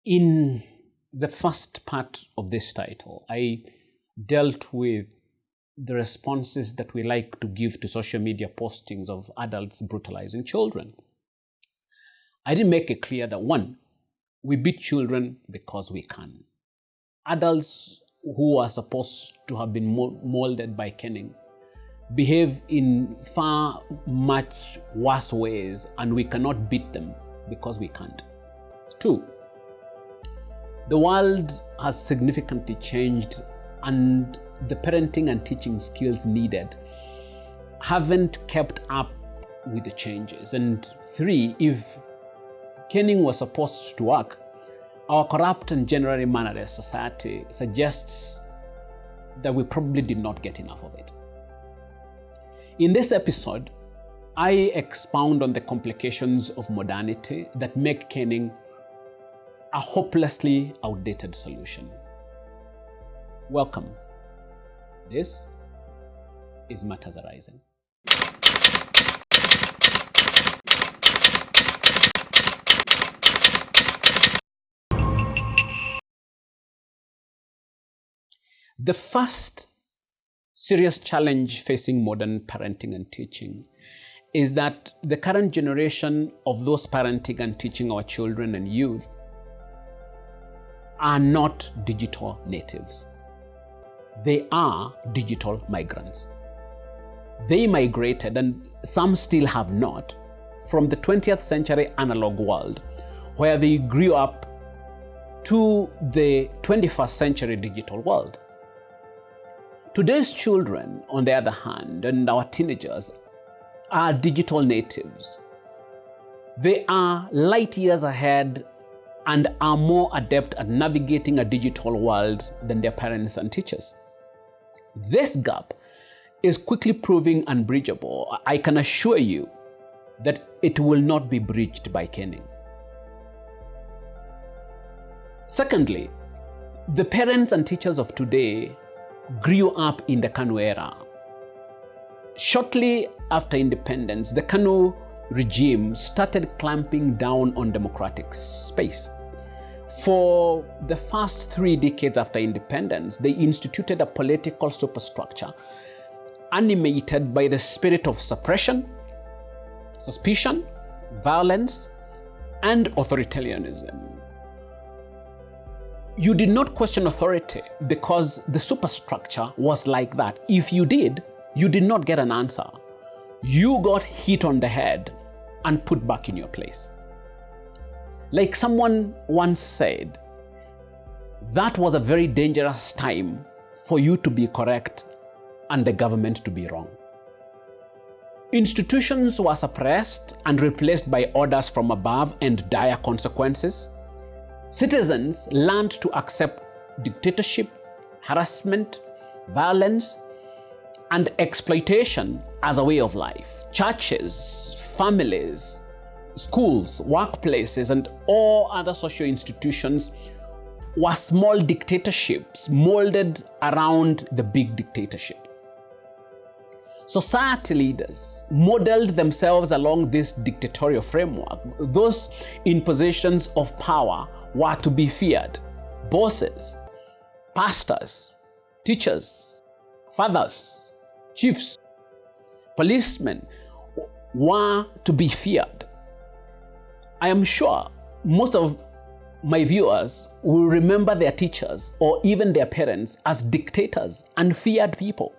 In the first part of this title, I dealt with the responses that we like to give to social media postings of adults brutalizing children. I didn't make it clear that, one, we beat children because we can. Adults who are supposed to have been molded by caning behave in far much worse ways, and we cannot beat them because we can't. Two, the world has significantly changed, and the parenting and teaching skills needed haven't kept up with the changes. And three, if caning was supposed to work, our corrupt and generally mannerless society suggests that we probably did not get enough of it. In this episode, I expound on the complications of modernity that make caning a hopelessly outdated solution. Welcome. This is Modernity. The first serious challenge facing modern parenting and teaching is that the current generation of those parenting and teaching our children and youth are not digital natives. They are digital migrants. They migrated, and some still have not, from the 20th century analog world, where they grew up, to the 21st century digital world. Today's children, on the other hand, and our teenagers, are digital natives. They are light years ahead and are more adept at navigating a digital world than their parents and teachers. This gap is quickly proving unbridgeable. I can assure you that it will not be bridged by caning. Secondly, the parents and teachers of today grew up in the Kanu era. Shortly after independence, the Kanu regime started clamping down on democratic space. For the first 3 decades after independence, they instituted a political superstructure animated by the spirit of suppression, suspicion, violence, and authoritarianism. You did not question authority because the superstructure was like that. If you did, you did not get an answer. You got hit on the head and put back in your place. Like someone once said, that was a very dangerous time for you to be correct and the government to be wrong. Institutions were suppressed and replaced by orders from above and dire consequences. Citizens learned to accept dictatorship, harassment, violence, and exploitation as a way of life. Churches, families, schools, workplaces, and all other social institutions were small dictatorships molded around the big dictatorship. Society leaders modeled themselves along this dictatorial framework. Those in positions of power were to be feared. Bosses, pastors, teachers, fathers, chiefs, policemen were to be feared. I am sure most of my viewers will remember their teachers or even their parents as dictators and feared people.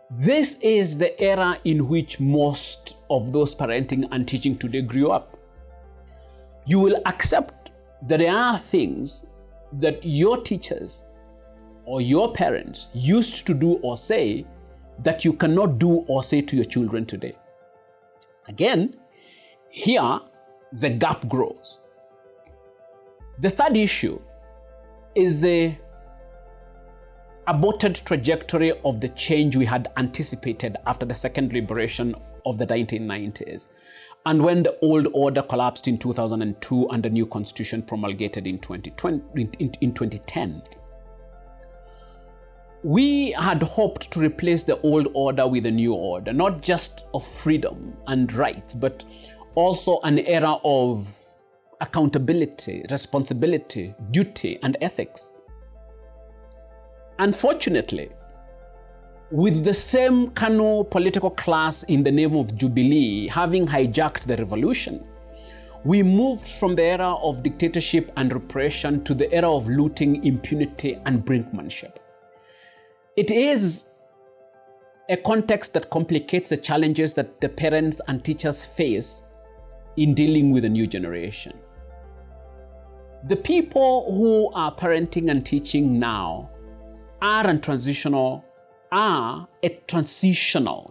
This is the era in which most of those parenting and teaching today grew up. You will accept that there are things that your teachers or your parents used to do or say that you cannot do or say to your children today. Again, here the gap grows. The third issue is the aborted trajectory of the change we had anticipated after the second liberation of the 1990s, and when the old order collapsed in 2002 and the new constitution promulgated in 2010. We had hoped to replace the old order with a new order, not just of freedom and rights, but also an era of accountability, responsibility, duty, and ethics. Unfortunately, with the same Kano political class in the name of Jubilee having hijacked the revolution, we moved from the era of dictatorship and repression to the era of looting, impunity, and brinkmanship. It is a context that complicates the challenges that the parents and teachers face in dealing with a new generation. The people who are parenting and teaching now are a transitional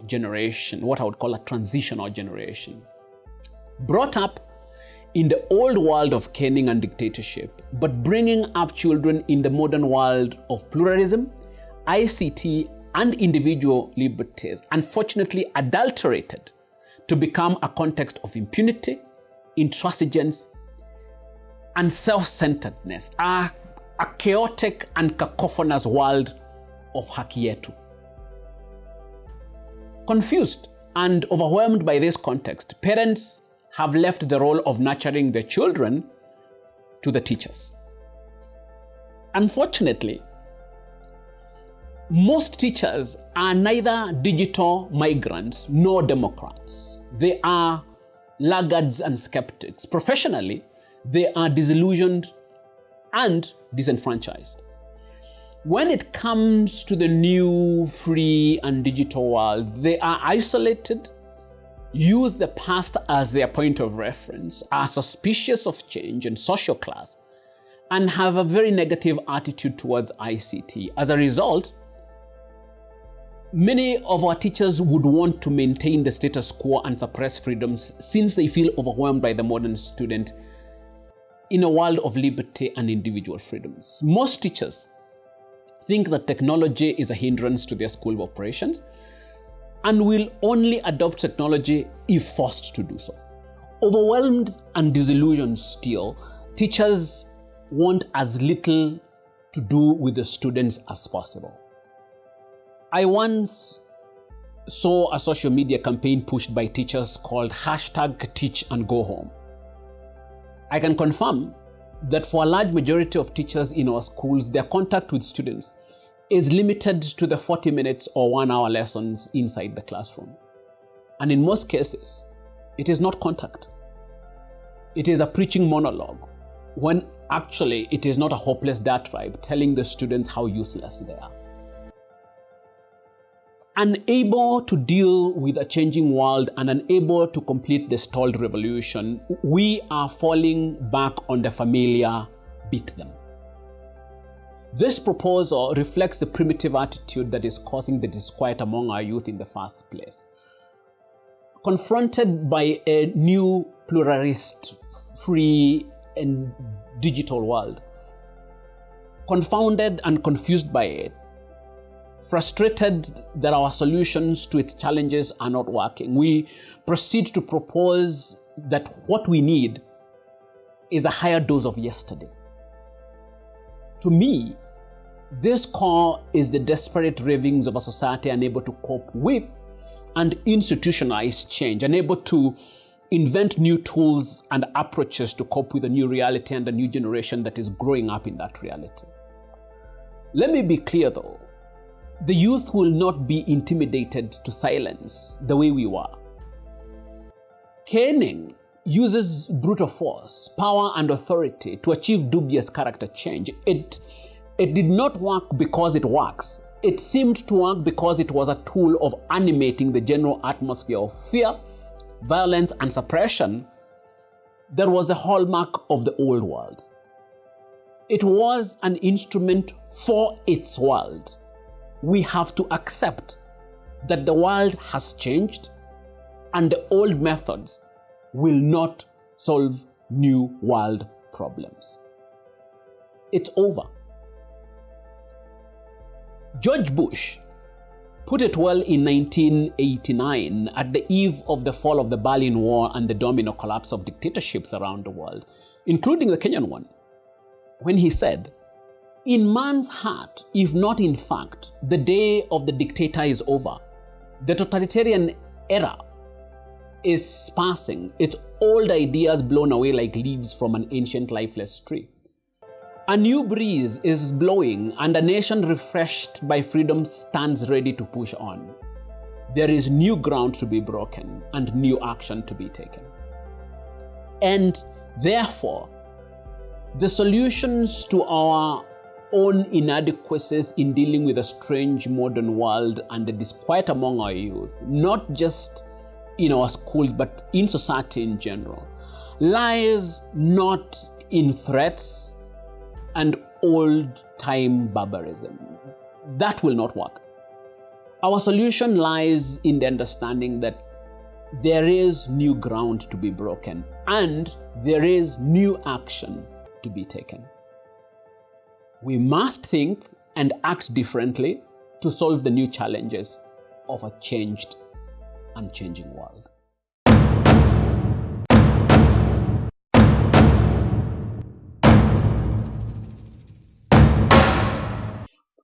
generation, what I would call a transitional generation, brought up in the old world of caning and dictatorship, but bringing up children in the modern world of pluralism, ICT, and individual liberties, unfortunately adulterated to become a context of impunity, intransigence, and self-centeredness, a chaotic and cacophonous world of haki yetu. Confused and overwhelmed by this context, parents have left the role of nurturing their children to the teachers. Unfortunately, most teachers are neither digital migrants nor Democrats. They are laggards and skeptics. Professionally, they are disillusioned and disenfranchised. When it comes to the new, free, and digital world, they are isolated, use the past as their point of reference, are suspicious of change and social class, and have a very negative attitude towards ICT. As a result, many of our teachers would want to maintain the status quo and suppress freedoms since they feel overwhelmed by the modern student in a world of liberty and individual freedoms. Most teachers think that technology is a hindrance to their school operations and will only adopt technology if forced to do so. Overwhelmed and disillusioned still, teachers want as little to do with the students as possible. I once saw a social media campaign pushed by teachers called #TeachAndGoHome. I can confirm that for a large majority of teachers in our schools, their contact with students is limited to the 40 minutes or 1 hour lessons inside the classroom. And in most cases, it is not contact. It is a preaching monologue, when actually it is not a hopeless diatribe telling the students how useless they are. Unable to deal with a changing world and unable to complete the stalled revolution, we are falling back on the familiar beat them. This proposal reflects the primitive attitude that is causing the disquiet among our youth in the first place. Confronted by a new pluralist, free, and digital world, confounded and confused by it, frustrated that our solutions to its challenges are not working, we proceed to propose that what we need is a higher dose of yesterday. To me, this call is the desperate ravings of a society unable to cope with and institutionalize change, unable to invent new tools and approaches to cope with a new reality and a new generation that is growing up in that reality. Let me be clear though, the youth will not be intimidated to silence the way we were. Caning uses brutal force, power, and authority to achieve dubious character change. It did not work because it works. It seemed to work because it was a tool of animating the general atmosphere of fear, violence, and suppression that was the hallmark of the old world. It was an instrument for its world. We have to accept that the world has changed and the old methods will not solve new world problems. It's over. George Bush put it well in 1989 at the eve of the fall of the Berlin Wall and the domino collapse of dictatorships around the world, including the Kenyan one, when he said, "In man's heart, if not in fact, the day of the dictator is over. The totalitarian era is passing, its old ideas blown away like leaves from an ancient lifeless tree. A new breeze is blowing, and a nation refreshed by freedom stands ready to push on. There is new ground to be broken and new action to be taken. And therefore, the solutions to our own inadequacies in dealing with a strange modern world and the disquiet among our youth, not just in our schools, but in society in general, lies not in threats and old-time barbarism. That will not work. Our solution lies in the understanding that there is new ground to be broken and there is new action to be taken. We must think and act differently to solve the new challenges of a changed and changing world.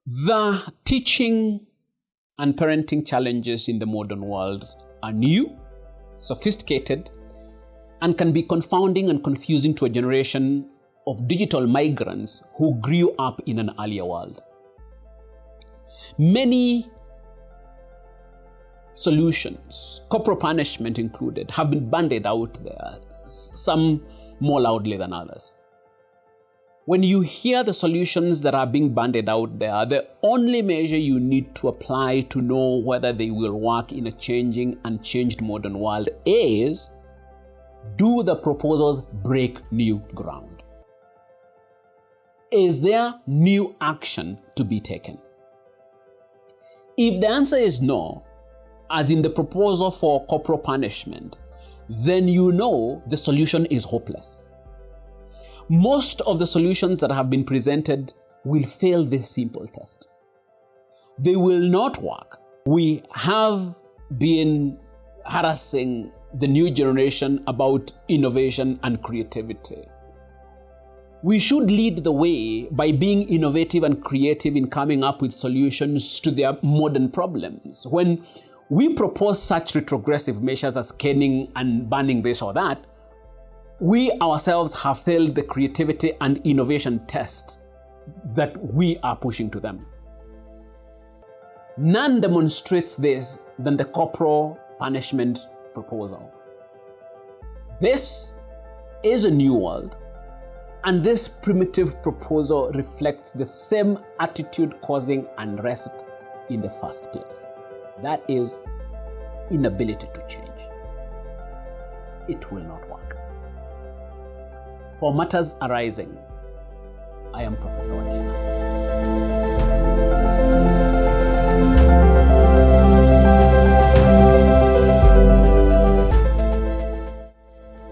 The teaching and parenting challenges in the modern world are new, sophisticated, and can be confounding and confusing to a generation of digital migrants who grew up in an earlier world. Many solutions, corporal punishment included, have been bandied out there, some more loudly than others. When you hear the solutions that are being bandied out there, the only measure you need to apply to know whether they will work in a changing and changed modern world is, do the proposals break new ground? Is there new action to be taken? If the answer is no, as in the proposal for corporal punishment, then you know the solution is hopeless. Most of the solutions that have been presented will fail this simple test. They will not work. We have been harassing the new generation about innovation and creativity. We should lead the way by being innovative and creative in coming up with solutions to their modern problems. When we propose such retrogressive measures as caning and banning this or that, we ourselves have failed the creativity and innovation test that we are pushing to them. None demonstrates this than the corporal punishment proposal. This is a new world, and this primitive proposal reflects the same attitude causing unrest in the first place. That is inability to change. It will not work. For Matters Arising, I am Professor Wanyama.